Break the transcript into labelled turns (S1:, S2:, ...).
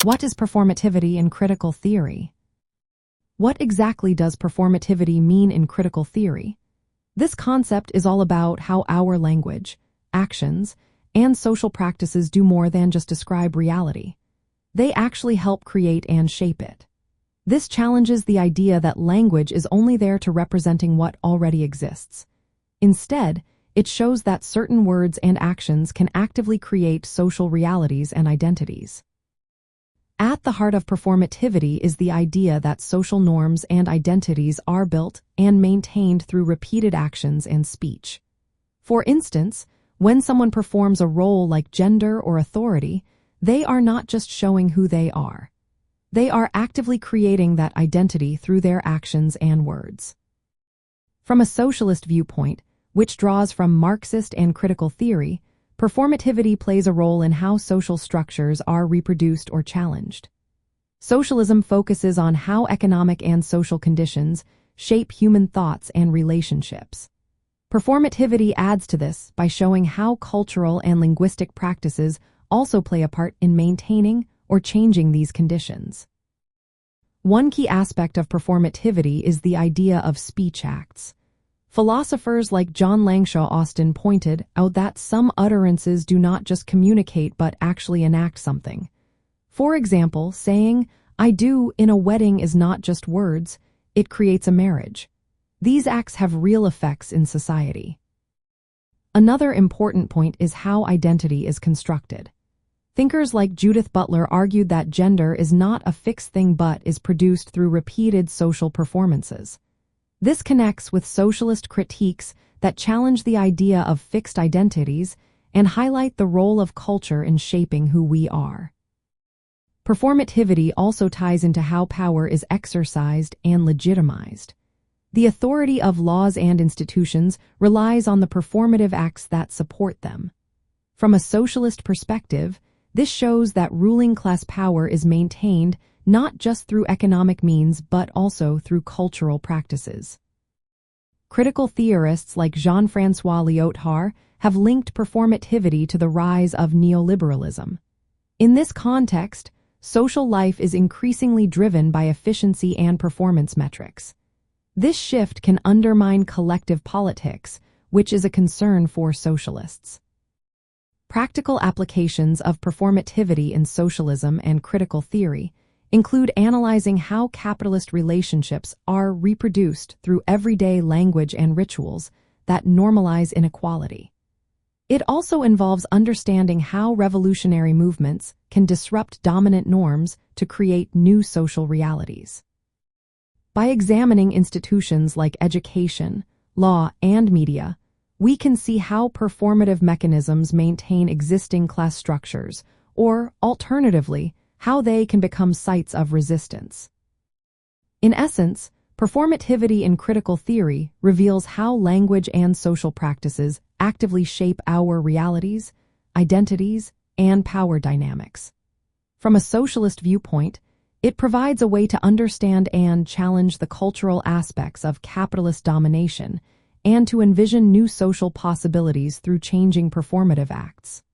S1: What is performativity in critical theory? What exactly does performativity mean in critical theory? This concept is all about how our language, actions, and social practices do more than just describe reality. They actually help create and shape it. This challenges the idea that language is only there to representing what already exists. Instead, it shows that certain words and actions can actively create social realities and identities. At the heart of performativity is the idea that social norms and identities are built and maintained through repeated actions and speech. For instance, when someone performs a role like gender or authority, they are not just showing who they are. They are actively creating that identity through their actions and words. From a socialist viewpoint, which draws from Marxist and critical theory, performativity plays a role in how social structures are reproduced or challenged. Socialism focuses on how economic and social conditions shape human thoughts and relationships. Performativity adds to this by showing how cultural and linguistic practices also play a part in maintaining or changing these conditions. One key aspect of performativity is the idea of speech acts. Philosophers like John Langshaw Austin pointed out that some utterances do not just communicate but actually enact something. For example, saying, "I do" in a wedding is not just words, it creates a marriage. These acts have real effects in society. Another important point is how identity is constructed. Thinkers like Judith Butler argued that gender is not a fixed thing but is produced through repeated social performances. This connects with socialist critiques that challenge the idea of fixed identities and highlight the role of culture in shaping who we are. Performativity also ties into how power is exercised and legitimized. The authority of laws and institutions relies on the performative acts that support them. From a socialist perspective, this shows that ruling class power is maintained not just through economic means but also through cultural practices. Critical theorists like Jean-François Lyotard have linked performativity to the rise of neoliberalism. In this context, social life is increasingly driven by efficiency and performance metrics. This shift can undermine collective politics, which is a concern for socialists. Practical applications of performativity in socialism and critical theory include analyzing how capitalist relationships are reproduced through everyday language and rituals that normalize inequality. It also involves understanding how revolutionary movements can disrupt dominant norms to create new social realities. By examining institutions like education, law, and media, we can see how performative mechanisms maintain existing class structures, or, alternatively, how they can become sites of resistance. In essence, performativity in critical theory reveals how language and social practices actively shape our realities, identities, and power dynamics. From a socialist viewpoint, it provides a way to understand and challenge the cultural aspects of capitalist domination and to envision new social possibilities through changing performative acts.